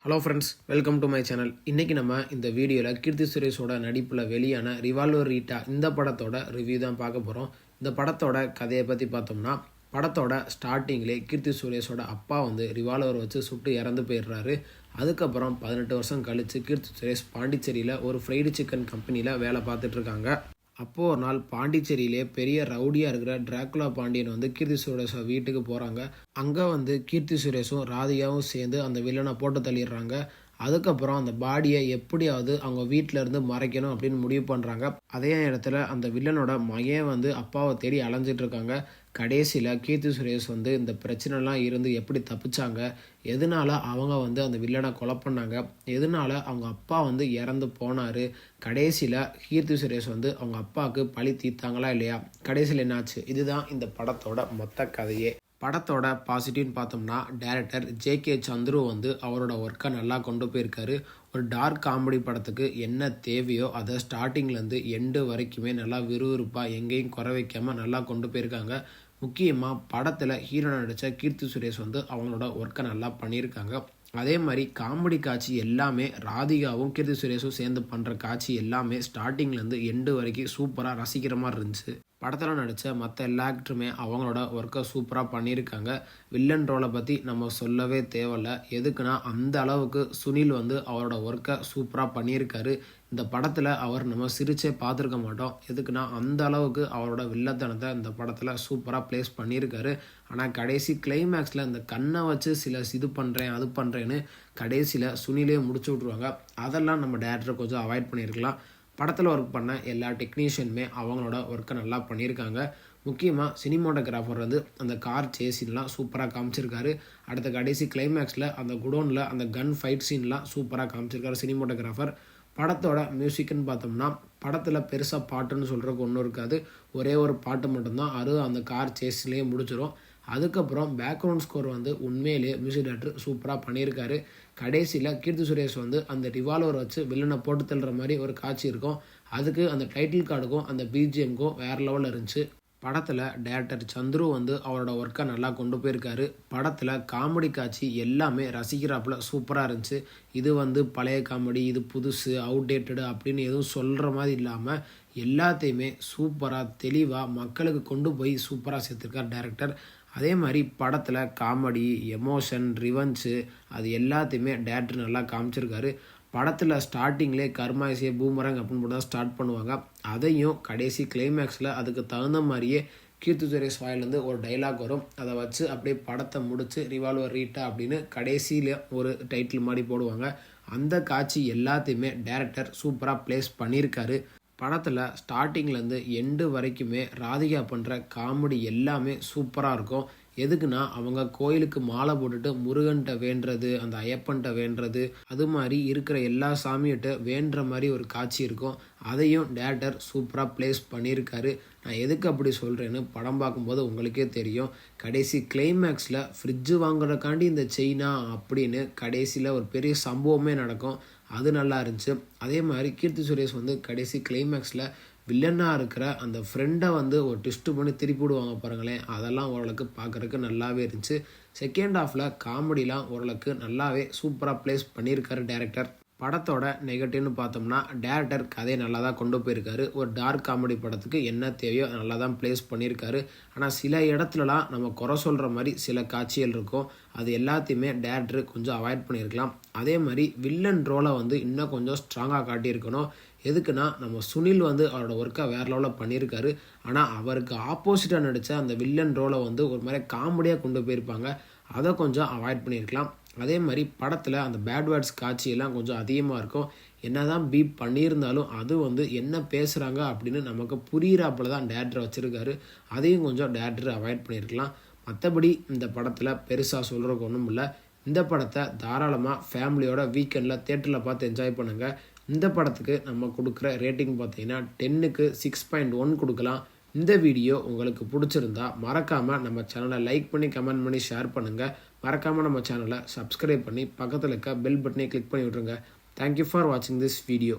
Hello friends, welcome to my channel. இன்றைக்கி நம்ம இந்த வீடியோவில் கீர்த்தி சுரேஷோட நடிப்பில் வெளியான ரிவால்வர் ரீட்டா இந்த படத்தோட ரிவ்யூ தான் பார்க்க போகிறோம். இந்த படத்தோட கதையை பற்றி பார்த்தோம்னா, படத்தோட ஸ்டார்டிங்லேயே கீர்த்தி சுரேஷோட அப்பா ரிவால்வர் வச்சு சுட்டு இறந்து போயிடுறாரு. அதுக்கப்புறம் 18 வருஷம் கழித்து கீர்த்தி சுரேஷ் பாண்டிச்சேரியில் ஒரு ஃப்ரைடு சிக்கன் கம்பெனியில் வேலை பார்த்துட்ருக்காங்க. அப்போது ஒரு நாள் பாண்டிச்சேரியிலே பெரிய ரவுடியாக இருக்கிற டிராகுலா பாண்டியன் கீர்த்தி சுரேஷை வீட்டுக்கு போகிறாங்க. அங்கே கீர்த்தி சுரேஷும் ராதிகாவும் சேர்ந்து அந்த வில்லனை போட்டு தள்ளிடுறாங்க. அதுக்கப்புறம் அந்த பாடியை எப்படியாவது அவங்க வீட்டில் இருந்து மறைக்கணும் அப்படின்னு முடிவு பண்ணுறாங்க. அதே இடத்துல அந்த வில்லனோட மகன் அப்பாவை தேடி அலைஞ்சிட்டு இருக்காங்க. கடைசியில் கீர்த்தி சுரேஷ் இந்த பிரச்சனைலாம் இருந்து எப்படி தப்பிச்சாங்க, எதனால அவங்க அந்த வில்லனை கொலை பண்ணாங்க, எதனால அவங்க அப்பா இறந்து போனார், கடைசியில் கீர்த்தி சுரேஷ் அவங்க அப்பாவுக்கு பழி தீர்த்தாங்களா இல்லையா, கடைசியில் என்னாச்சு, இதுதான் இந்த படத்தோட மொத்த கதையே. படத்தோட பாசிட்டிவ்னு பார்த்தோம்னா, டைரக்டர் ஜே.கே. சந்துரு அவரோட ஒர்க்கை நல்லா கொண்டு போயிருக்காரு. ஒரு டார்க் காமெடி படத்துக்கு என்ன தேவையோ அதை ஸ்டார்டிங்லேருந்து எண்டு வரைக்குமே நல்லா விறுவிறுப்பாக எங்கேயும் குறை வைக்காமல் நல்லா கொண்டு போயிருக்காங்க. முக்கியமாக படத்தில் ஹீரோ நடித்த கீர்த்தி சுரேஷ் அவங்களோட ஒர்க்கை நல்லா பண்ணியிருக்காங்க. அதே மாதிரி காமெடி காட்சி எல்லாமே ராதிகாவும் கீர்த்தி சுரேஷும் சேர்ந்து பண்ணுற காட்சி எல்லாமே ஸ்டார்டிங்லேருந்து எண்டு வரைக்கும் சூப்பராக ரசிக்கிற மாதிரி இருந்துச்சு. படத்தில் நடித்த மற்ற எல்லா ஆக்டருமே அவங்களோட ஒர்க்கை சூப்பராக பண்ணியிருக்காங்க. வில்லன் ரோலை பற்றி நம்ம சொல்லவே தேவையில்லை. எதுக்குன்னா அந்த அளவுக்கு சுனில் அவரோட ஒர்க்கை சூப்பராக பண்ணியிருக்காரு. இந்த படத்தில் அவர் நம்ம சிரிச்சே பார்த்துருக்க மாட்டோம். எதுக்குன்னா அந்த அளவுக்கு அவரோட வில்லத்தனத்தை இந்த படத்தில் சூப்பராக ப்ளேஸ் பண்ணியிருக்காரு. ஆனால் கடைசி கிளைமேக்ஸில் இந்த கண்ணை வச்சு சில இது பண்ணுறேன் அது பண்ணுறேன்னு கடைசியில் சுனிலே முடிச்சு விட்ருவாங்க. அதெல்லாம் நம்ம டேரக்டரை கொஞ்சம் அவாய்ட் பண்ணியிருக்கலாம். படத்தில் ஒர்க் பண்ண எல்லா டெக்னீஷியனுமே அவங்களோட ஒர்க்கை நல்லா பண்ணியிருக்காங்க. முக்கியமாக சினிமோட்டோகிராஃபர் அந்த கார் சேசின்லாம் சூப்பராக காமிச்சிருக்காரு. அடுத்த கடைசி கிளைமேக்ஸில் அந்த குடோனில் அந்த கன் ஃபைட் சீன்லாம் சூப்பராக காமிச்சிருக்காரு சினிமோட்டோகிராஃபர். படத்தோட மியூசிக்னு பார்த்தோம்னா, படத்தில் பெருசாக பாட்டுன்னு சொல்கிறதுக்கு ஒன்றும் இருக்காது. ஒரே ஒரு பாட்டு மட்டும்தான், அது அந்த கார் சேஸ்லேயே முடிச்சிடும். அதுக்கப்புறம் பேக்ரவுண்ட் ஸ்கோர் உண்மையிலேயே மியூசிக் டைரக்டர் சூப்பராக பண்ணியிருக்காரு. கடைசியில் கீர்த்தி சுரேஷ் அந்த ரிவால்வர் வச்சு வில்லனை போட்டு தள்ளுற மாதிரி ஒரு காட்சி இருக்கும். அதுக்கு அந்த டைட்டில் கார்டுக்கும் அந்த பிஜிஎம்க்கும் வேறு லெவலில் இருந்துச்சு. படத்தில் டைரக்டர் சந்துரு அவரோட ஒர்க்கை நல்லா கொண்டு போயிருக்காரு. படத்தில் காமெடி காட்சி எல்லாமே ரசிக்கிறாப்புல சூப்பராக இருந்துச்சு. இது பழைய காமெடி, இது புதுசு, அவுடேட்டடு அப்படின்னு எதுவும் சொல்கிற மாதிரி இல்லாமல் எல்லாத்தையுமே சூப்பராக தெளிவாக மக்களுக்கு கொண்டு போய் சூப்பராக சேர்த்துருக்கார் டைரக்டர். அதே மாதிரி படத்தில் காமெடி, எமோஷன், ரிவெஞ்சு அது எல்லாத்தையுமே டைரக்டர் நல்லா காமிச்சிருக்காரு. படத்தில் ஸ்டார்டிங்லேயே கர்மாயிசே பூமரங் அப்படின்னு போட்டு தான் ஸ்டார்ட் பண்ணுவாங்க. அதையும் கடைசி கிளைமேக்ஸில் அதுக்கு தகுந்த மாதிரியே கீர்த்தி சுரேஷ் வாயிலேருந்து ஒரு டைலாக் வரும். அதை வச்சு அப்படியே படத்தை முடித்து ரிவால்வர் ரீட்டா அப்படின்னு கடைசியில் ஒரு டைட்டில் மாதிரி போடுவாங்க. அந்த காட்சி எல்லாத்தையுமே டைரக்டர் சூப்பராக ப்ளேஸ் பண்ணியிருக்காரு. படத்தில் ஸ்டார்டிங்லேருந்து எண்டு வரைக்குமே ராதிகா பண்ணுற காமெடி எல்லாமே சூப்பராக இருக்கும். எதுக்குன்னா அவங்க கோயிலுக்கு மாலை போட்டுட்டு முருகன்கிட்ட வேண்டுறது, அந்த ஐயப்பன்கிட்ட வேண்டுறது, அது மாதிரி இருக்கிற எல்லா சாமியிட்ட வேண்டுற மாதிரி ஒரு காட்சி இருக்கும். அதையும் டைரக்டர் சூப்பராக ப்ளேஸ் பண்ணியிருக்காரு. நான் எதுக்கு அப்படி சொல்கிறேன்னு படம் பார்க்கும்போது உங்களுக்கே தெரியும். கடைசி கிளைமேக்ஸில் ஃப்ரிட்ஜு வாங்குறதுக்காண்டி இந்த செயினா அப்படின்னு கடைசியில் ஒரு பெரிய சம்பவமே நடக்கும். அது நல்லா இருந்துச்சு. அதே மாதிரி கீர்த்தி சுரேஷ் கடைசி கிளைமேக்ஸில் வில்லனாக இருக்கிற அந்த ஃப்ரெண்டை ஒரு ட்விஸ்ட்டு பண்ணி திருப்பி விடுவாங்க பாருங்களேன். அதெல்லாம் ஓரளவுக்கு பார்க்குறதுக்கு நல்லாவே இருந்துச்சு. செகண்ட் ஹாஃபில் காமெடிலாம் ஓரளவுக்கு நல்லாவே சூப்பராக ப்ளேஸ் பண்ணியிருக்காரு டைரக்டர். படத்தோட நெகட்டிவ்னு பார்த்தோம்னா, டைரக்டர் கதையை நல்லா தான் கொண்டு போயிருக்காரு. ஒரு டார்க் காமெடி படத்துக்கு என்ன தேவையோ நல்லா தான் ப்ளேஸ் பண்ணியிருக்காரு. ஆனால் சில இடத்துலலாம் நம்ம குறை சொல்கிற மாதிரி சில காட்சிகள் இருக்கும். அது எல்லாத்தையுமே டைரக்டர் கொஞ்சம் அவாய்ட் பண்ணியிருக்கலாம். அதே மாதிரி வில்லன் ரோலை இன்னும் கொஞ்சம் ஸ்ட்ராங்காக காட்டியிருக்கணும். எதுக்குன்னா நம்ம சுனில் அவரோட ஒர்க்கை வேறு லெவலில் பண்ணியிருக்காரு. ஆனால் அவருக்கு ஆப்போசிட்டாக நடித்த அந்த வில்லன் ரோலை ஒரு மாதிரி காமெடியாக கொண்டு போயிருப்பாங்க. அதை கொஞ்சம் அவாய்ட் பண்ணியிருக்கலாம். அதே மாதிரி படத்தில் அந்த பேட் வேர்ட்ஸ் காட்சியெல்லாம் கொஞ்சம் அதிகமாக இருக்கும். என்ன தான் பீப் பண்ணியிருந்தாலும் அது என்ன பேசுகிறாங்க அப்படின்னு நமக்கு புரிகிறாப்புல தான் டைரக்டர் வச்சுருக்காரு. அதையும் கொஞ்சம் டைரக்டர் அவாய்ட் பண்ணியிருக்கலாம். மற்றபடி இந்த படத்தில் பெருசாக சொல்கிறதுக்கு ஒன்றும் இல்லை. இந்த படத்தை தாராளமாக ஃபேமிலியோட வீக்கெண்டில் தேட்டரில் பார்த்து என்ஜாய் பண்ணுங்கள். இந்த படத்துக்கு நம்ம கொடுக்குற ரேட்டிங் பார்த்தீங்கன்னா 10க்கு 6.1 கொடுக்கலாம். இந்த வீடியோ உங்களுக்கு பிடிச்சிருந்தா மறக்காமல் நம்ம சேனலை லைக் பண்ணி கமெண்ட் பண்ணி ஷேர் பண்ணுங்கள். மறக்காமல் நம்ம சேனலை சப்ஸ்கிரைப் பண்ணி பக்கத்தில் இருக்க பெல் பட்டனை கிளிக் பண்ணி விட்ருங்க. தேங்க்யூ ஃபார் வாட்சிங் திஸ் வீடியோ.